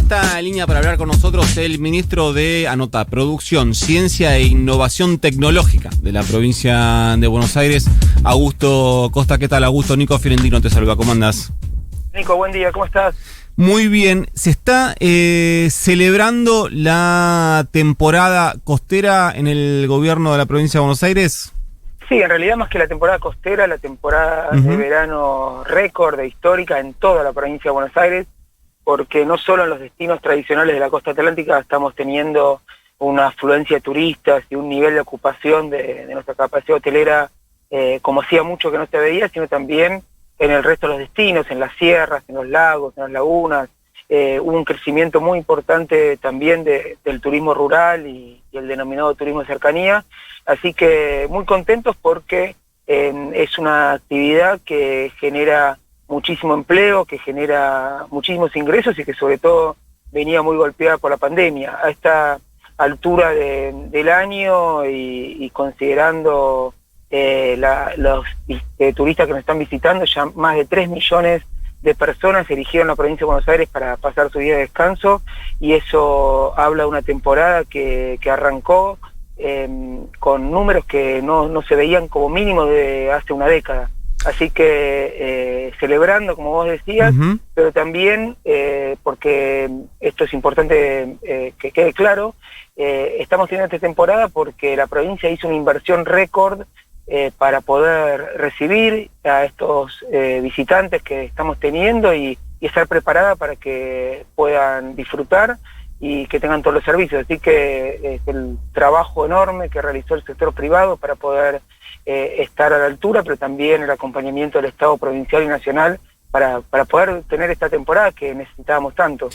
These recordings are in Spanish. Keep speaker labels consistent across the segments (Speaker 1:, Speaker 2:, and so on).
Speaker 1: está en línea para hablar con nosotros el ministro de Producción, Ciencia e Innovación Tecnológica de la provincia de Buenos Aires, Augusto Costa. ¿Qué tal, Augusto? Nico Fiorentino te saluda. ¿Cómo andás?
Speaker 2: Nico, buen día. ¿Cómo estás?
Speaker 1: Muy bien. ¿Se está celebrando la temporada costera en el gobierno de la provincia de Buenos Aires?
Speaker 2: Sí, en realidad más que la temporada costera, la temporada de verano récord, histórica en toda la provincia de Buenos Aires, porque no solo en los destinos tradicionales de la costa atlántica estamos teniendo una afluencia de turistas y un nivel de ocupación de nuestra capacidad hotelera como hacía mucho que no se veía, sino también en el resto de los destinos, en las sierras, en los lagos, en las lagunas. Hubo un crecimiento muy importante también del turismo rural y el denominado turismo de cercanía, así que muy contentos porque es una actividad que genera muchísimo empleo, que genera muchísimos ingresos y que sobre todo venía muy golpeada por la pandemia. A esta altura del año y considerando los turistas que nos están visitando, ya más de 3 millones de personas se eligieron a la provincia de Buenos Aires para pasar su día de descanso, y eso habla de una temporada que arrancó con números que no se veían como mínimo de hace una década. Así que celebrando, como vos decías, pero también, porque esto es importante que quede claro, estamos teniendo esta temporada porque la provincia hizo una inversión récord para poder recibir a estos visitantes que estamos teniendo y estar preparada para que puedan disfrutar y que tengan todos los servicios. Así que es el trabajo enorme que realizó el sector privado para poder estar a la altura, pero también el acompañamiento del Estado provincial y nacional para poder tener esta temporada que necesitábamos tanto.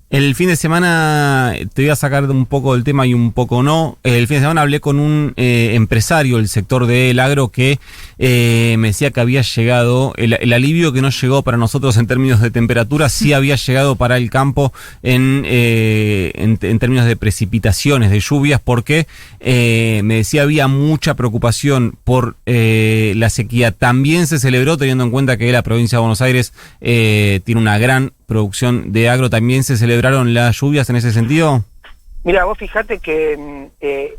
Speaker 1: El fin de semana, te voy a sacar un poco del tema y un poco no. El fin de semana hablé con un empresario del sector del agro que me decía que había llegado, el alivio que no llegó para nosotros en términos de temperatura, sí había llegado para el campo en términos de precipitaciones, de lluvias, porque me decía había mucha preocupación por la sequía. También se celebró, teniendo en cuenta que la provincia de Buenos Aires tiene una gran producción de agro, ¿también se celebraron las lluvias en ese sentido?
Speaker 2: Mira, vos fijate que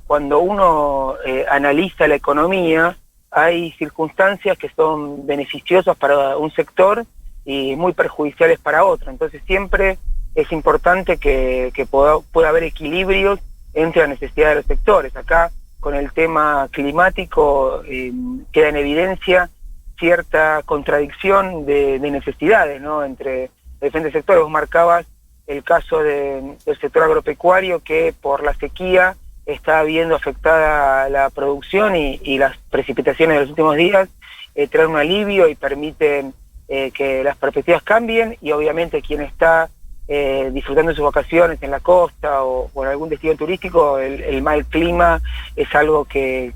Speaker 2: cuando uno analiza la economía, hay circunstancias que son beneficiosas para un sector y muy perjudiciales para otro. Entonces siempre es importante que pueda haber equilibrios entre las necesidades de los sectores. Acá, con el tema climático, queda en evidencia cierta contradicción de necesidades, ¿no?, entre diferentes sectores. Vos marcabas el caso del sector agropecuario, que por la sequía está viendo afectada la producción y las precipitaciones de los últimos días traen un alivio y permiten que las perspectivas cambien, y obviamente quien está disfrutando de sus vacaciones en la costa o en algún destino turístico, el mal clima es algo que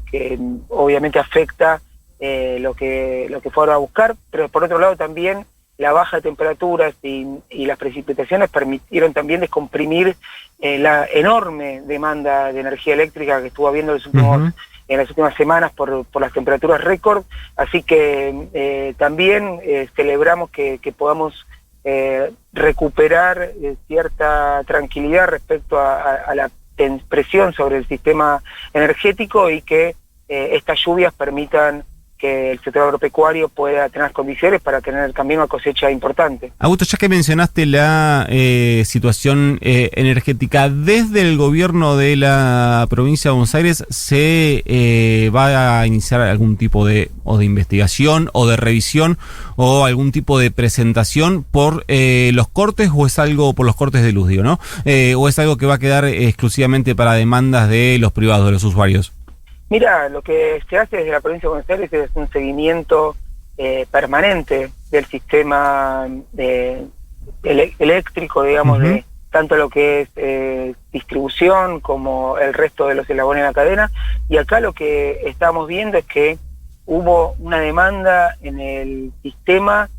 Speaker 2: obviamente afecta lo que fueron a buscar, pero por otro lado también la baja de temperaturas y las precipitaciones permitieron también descomprimir la enorme demanda de energía eléctrica que estuvo habiendo en las últimas semanas por las temperaturas récord. Así que también celebramos que podamos recuperar cierta tranquilidad respecto a la presión sobre el sistema energético, y que estas lluvias permitan que el sector agropecuario pueda tener condiciones para tener también una cosecha importante.
Speaker 1: Augusto, ya que mencionaste la situación energética, desde el gobierno de la provincia de Buenos Aires, ¿se va a iniciar algún tipo de investigación o de revisión o algún tipo de presentación por los cortes, o es algo por los cortes de luz, digo, ¿no? ¿O es algo que va a quedar exclusivamente para demandas de los privados, de los usuarios?
Speaker 2: Mira, lo que se hace desde la provincia de Buenos Aires es un seguimiento permanente del sistema eléctrico, digamos, de tanto lo que es distribución como el resto de los eslabones de la cadena. Y acá lo que estamos viendo es que hubo una demanda en el sistema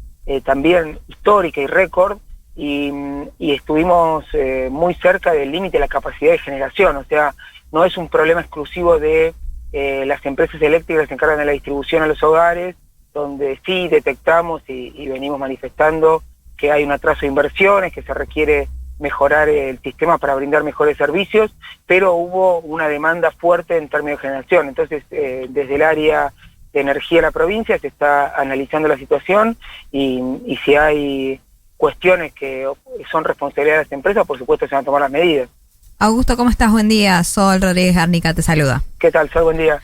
Speaker 2: también histórica y récord, y estuvimos muy cerca del límite de la capacidad de generación. O sea, no es un problema exclusivo de las empresas eléctricas que se encargan de la distribución a los hogares, donde sí detectamos y venimos manifestando que hay un atraso de inversiones, que se requiere mejorar el sistema para brindar mejores servicios, pero hubo una demanda fuerte en términos de generación. Entonces, desde el área de energía de la provincia se está analizando la situación y si hay cuestiones que son responsabilidad de las empresas, por supuesto se van a tomar las medidas.
Speaker 3: Augusto, ¿cómo estás? Buen día. Sol Rodríguez Garnica te saluda.
Speaker 2: ¿Qué tal, Sol? Buen día.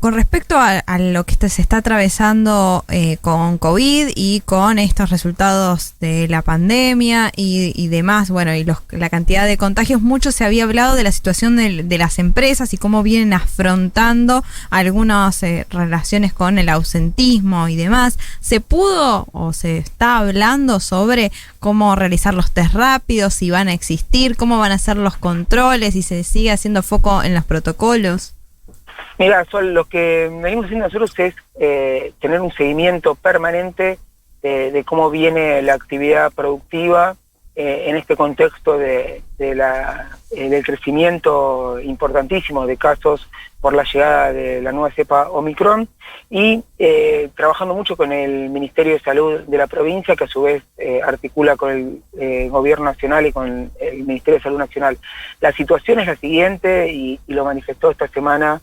Speaker 3: Con respecto a lo que se está atravesando con COVID y con estos resultados de la pandemia y demás, bueno, y la cantidad de contagios, mucho se había hablado de la situación de las empresas y cómo vienen afrontando algunas relaciones con el ausentismo y demás. ¿Se pudo o se está hablando sobre cómo realizar los test rápidos, si van a existir, cómo van a ser los controles y se sigue haciendo foco en los protocolos?
Speaker 2: Mira, Sol, lo que venimos haciendo nosotros es tener un seguimiento permanente de cómo viene la actividad productiva en este contexto del crecimiento importantísimo de casos por la llegada de la nueva cepa Omicron y trabajando mucho con el Ministerio de Salud de la provincia, que a su vez articula con el Gobierno Nacional y con el Ministerio de Salud Nacional. La situación es la siguiente y lo manifestó esta semana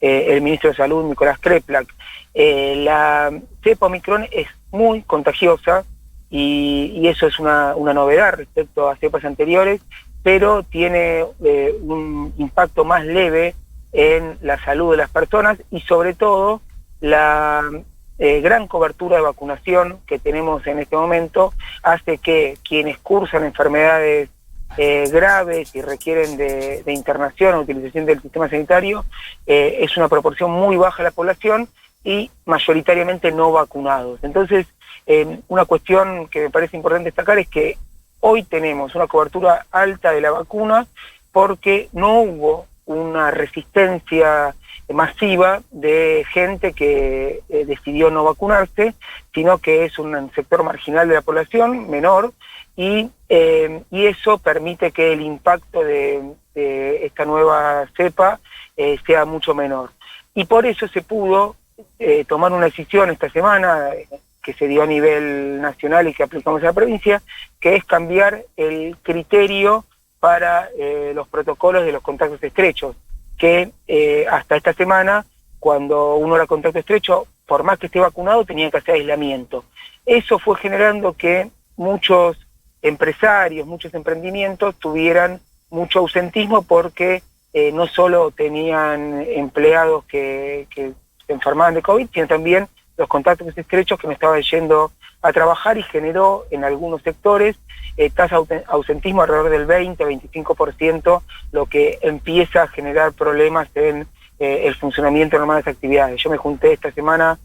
Speaker 2: el ministro de Salud, Nicolás Kreplak. La cepa Omicron es muy contagiosa y eso es una novedad respecto a cepas anteriores, pero tiene un impacto más leve en la salud de las personas y sobre todo la gran cobertura de vacunación que tenemos en este momento hace que quienes cursan enfermedades graves y requieren de internación o utilización del sistema sanitario, es una proporción muy baja de la población y mayoritariamente no vacunados. Entonces, una cuestión que me parece importante destacar es que hoy tenemos una cobertura alta de la vacuna porque no hubo una resistencia masiva de gente que decidió no vacunarse, sino que es un sector marginal de la población, menor, y eso permite que el impacto de esta nueva cepa sea mucho menor. Y por eso se pudo tomar una decisión esta semana que se dio a nivel nacional y que aplicamos a la provincia, que es cambiar el criterio para los protocolos de los contactos estrechos, que hasta esta semana, cuando uno era contacto estrecho, por más que esté vacunado, tenía que hacer aislamiento. Eso fue generando que muchos empresarios, muchos emprendimientos tuvieran mucho ausentismo porque no solo tenían empleados que se enfermaban de COVID, sino también los contactos estrechos que no estaban yendo a trabajar y generó en algunos sectores tasa de ausentismo alrededor del 20-25%, lo que empieza a generar problemas en el funcionamiento normal de las actividades. Yo me junté esta semana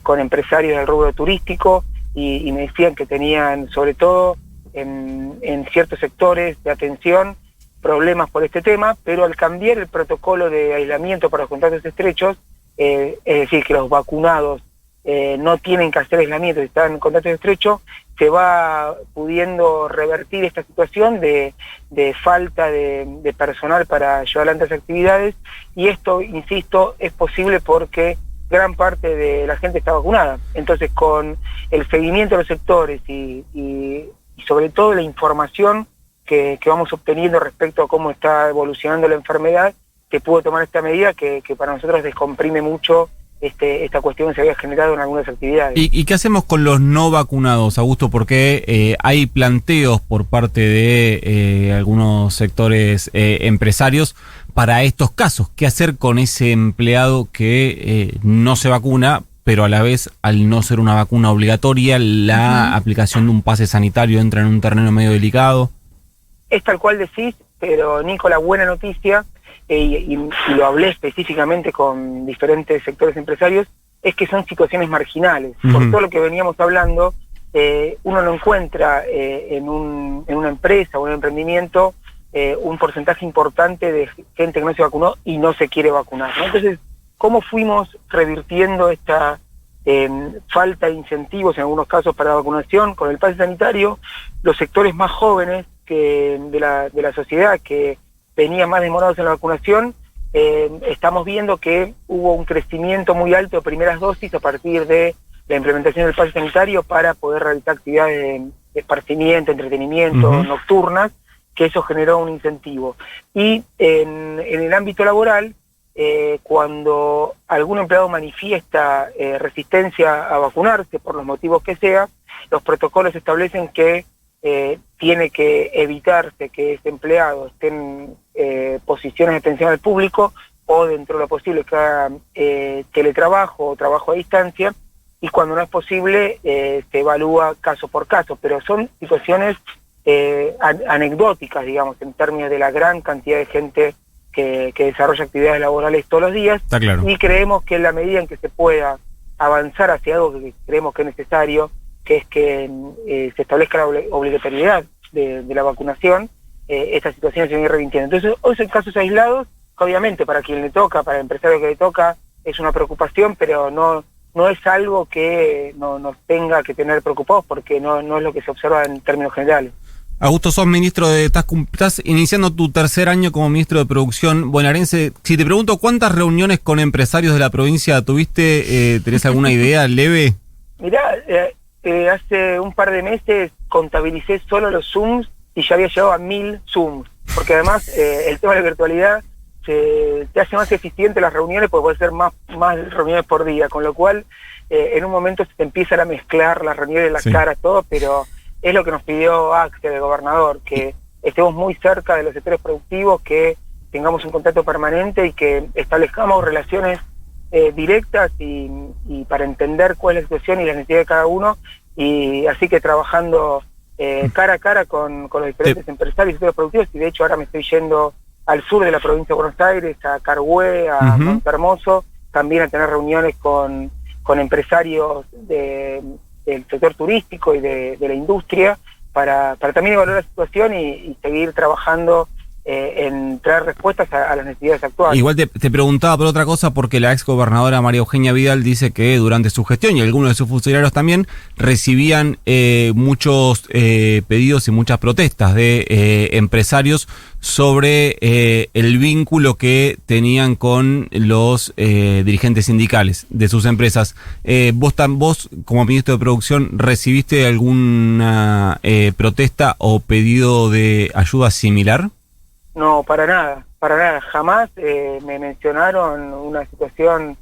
Speaker 2: con empresarios del rubro turístico y me decían que tenían, sobre todo en ciertos sectores de atención, problemas por este tema, pero al cambiar el protocolo de aislamiento para los contactos estrechos, es decir, que los vacunados no tienen que hacer aislamiento, están en contacto estrecho, se va pudiendo revertir esta situación de falta de personal para llevar adelante las actividades, y esto, insisto, es posible porque gran parte de la gente está vacunada. Entonces, con el seguimiento de los sectores y sobre todo la información que vamos obteniendo respecto a cómo está evolucionando la enfermedad, se pudo tomar esta medida que para nosotros descomprime mucho esta cuestión que se había generado en algunas actividades.
Speaker 1: ¿Y qué hacemos con los no vacunados, Augusto? Porque hay planteos por parte de algunos sectores empresarios para estos casos. ¿Qué hacer con ese empleado que no se vacuna, pero a la vez, al no ser una vacuna obligatoria, la aplicación de un pase sanitario entra en un terreno medio delicado?
Speaker 2: Es tal cual decís, pero Nico, la buena noticia, y lo hablé específicamente con diferentes sectores empresarios, es que son situaciones marginales. Por todo lo que veníamos hablando, uno no encuentra en una empresa o un emprendimiento un porcentaje importante de gente que no se vacunó y no se quiere vacunar, ¿no? Entonces, ¿cómo fuimos revirtiendo esta falta de incentivos en algunos casos para la vacunación? Con el pase sanitario, los sectores más jóvenes de la sociedad que venían más demorados en la vacunación, estamos viendo que hubo un crecimiento muy alto de primeras dosis a partir de la implementación del pase sanitario para poder realizar actividades esparcimiento, entretenimiento, nocturnas, que eso generó un incentivo. Y en el ámbito laboral, cuando algún empleado manifiesta resistencia a vacunarse, por los motivos que sea, los protocolos establecen que tiene que evitarse que ese empleado esté en posiciones de atención al público o dentro de lo posible que haga teletrabajo o trabajo a distancia, y cuando no es posible se evalúa caso por caso, pero son situaciones anecdóticas, digamos, en términos de la gran cantidad de gente que desarrolla actividades laborales todos los días.
Speaker 1: Está claro.
Speaker 2: Y creemos que en la medida en que se pueda avanzar hacia algo que creemos que es necesario, que es que se establezca la obligatoriedad de la vacunación, estas situaciones se van a ir revirtiendo. Entonces, hoy son casos aislados, que obviamente para quien le toca, para el empresario que le toca, es una preocupación, pero no es algo que nos tenga que tener preocupados, porque no es lo que se observa en términos generales.
Speaker 1: Augusto, sos ministro estás iniciando tu tercer año como ministro de Producción bonaerense. Si te pregunto, ¿cuántas reuniones con empresarios de la provincia tuviste? ¿Tenés alguna idea leve?
Speaker 2: Mirá, hace un par de meses contabilicé solo los Zooms y ya había llegado a 1000 Zooms, porque además el tema de la virtualidad te hace más eficiente las reuniones, porque puede ser más reuniones por día, con lo cual en un momento se te empiezan a mezclar las reuniones, las caras, todo, pero es lo que nos pidió Axel, el gobernador, que estemos muy cerca de los sectores productivos, que tengamos un contacto permanente y que establezcamos relaciones directas y para entender cuál es la situación y la necesidad de cada uno, y así que trabajando cara a cara con los diferentes empresarios y sectores productivos. Y de hecho ahora me estoy yendo al sur de la provincia de Buenos Aires, a Carhué, a Montehermoso, también a tener reuniones con empresarios del sector turístico y de la industria, para también evaluar la situación y seguir trabajando en traer respuestas a las necesidades actuales.
Speaker 1: Igual te preguntaba por otra cosa, porque la ex gobernadora María Eugenia Vidal dice que durante su gestión, y algunos de sus funcionarios también, recibían muchos pedidos y muchas protestas de empresarios sobre el vínculo que tenían con los dirigentes sindicales de sus empresas. ¿Vos, como ministro de Producción, recibiste alguna protesta o pedido de ayuda similar?
Speaker 2: No, para nada. Jamás me mencionaron una situación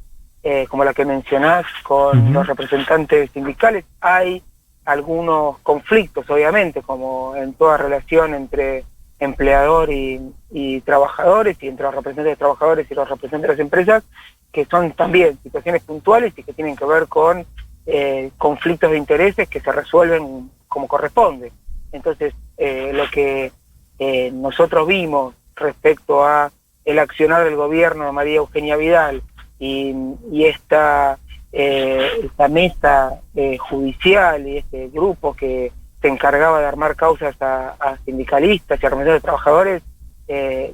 Speaker 2: como la que mencionás con los representantes sindicales. Hay algunos conflictos, obviamente, como en toda relación entre empleador y trabajadores, y entre los representantes de trabajadores y los representantes de las empresas, que son también situaciones puntuales y que tienen que ver con conflictos de intereses que se resuelven como corresponde. Entonces, lo que nosotros vimos respecto a el accionar del gobierno de María Eugenia Vidal y esta mesa judicial y este grupo que se encargaba de armar causas a sindicalistas y a representantes de trabajadores,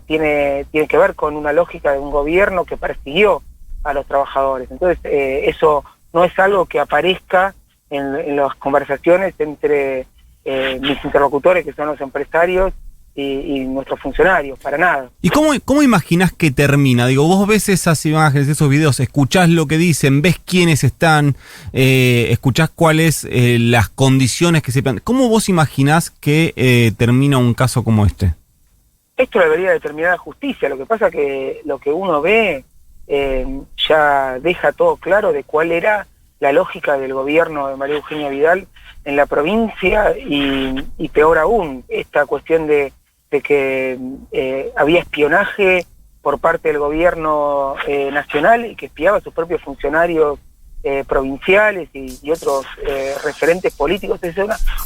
Speaker 2: tiene que ver con una lógica de un gobierno que persiguió a los trabajadores. Entonces, eso no es algo que aparezca en las conversaciones entre mis interlocutores, que son los empresarios, y nuestros funcionarios, para nada.
Speaker 1: ¿Y cómo imaginás que termina? Digo, vos ves esas imágenes, esos videos, escuchás lo que dicen, ves quiénes están, escuchás cuáles las condiciones que se plantean. ¿Cómo vos imaginás que termina un caso como este?
Speaker 2: Esto lo debería determinar la justicia. Lo que pasa que lo que uno ve ya deja todo claro de cuál era la lógica del gobierno de María Eugenia Vidal en la provincia, y peor aún, esta cuestión de que había espionaje por parte del gobierno nacional, y que espiaba a sus propios funcionarios provinciales y otros referentes políticos. Es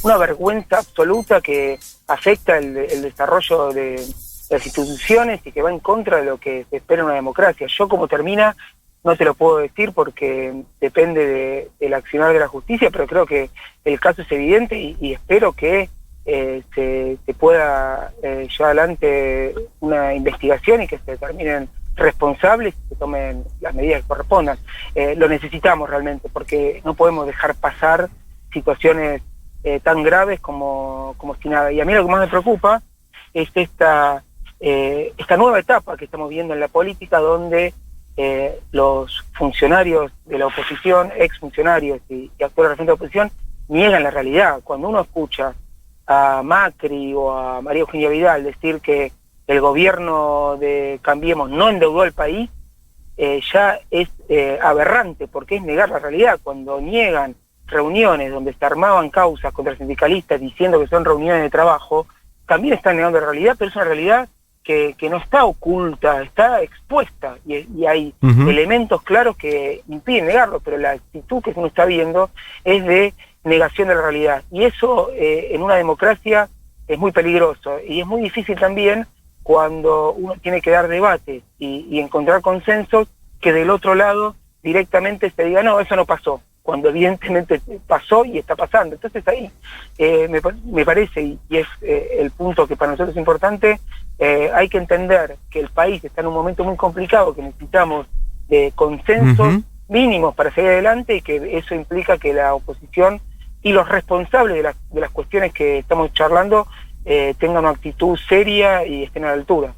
Speaker 2: una vergüenza absoluta que afecta el desarrollo de las instituciones y que va en contra de lo que se espera en una democracia. Yo, cómo termina, no te lo puedo decir porque depende del accionar de la justicia, pero creo que el caso es evidente y espero que se pueda llevar adelante una investigación y que se determinen responsables y se tomen las medidas que correspondan. Lo necesitamos realmente, porque no podemos dejar pasar situaciones tan graves como si nada. Y a mí lo que más me preocupa es esta nueva etapa que estamos viendo en la política, donde los funcionarios de la oposición, exfuncionarios y actuales representantes de la oposición, niegan la realidad. Cuando uno escucha a Macri o a María Eugenia Vidal decir que el gobierno de Cambiemos no endeudó al país, ya es aberrante, porque es negar la realidad. Cuando niegan reuniones donde se armaban causas contra sindicalistas diciendo que son reuniones de trabajo, también están negando la realidad, pero es una realidad que no está oculta, está expuesta, y hay elementos claros que impiden negarlo, pero la actitud que uno está viendo es de negación de la realidad, y eso en una democracia es muy peligroso, y es muy difícil también cuando uno tiene que dar debate y encontrar consensos, que del otro lado directamente se diga, no, eso no pasó, cuando evidentemente pasó y está pasando. Entonces ahí me parece, y es el punto que para nosotros es importante, hay que entender que el país está en un momento muy complicado, que necesitamos de consensos mínimos para seguir adelante, y que eso implica que la oposición y los responsables de las cuestiones que estamos charlando tengan una actitud seria y estén a la altura.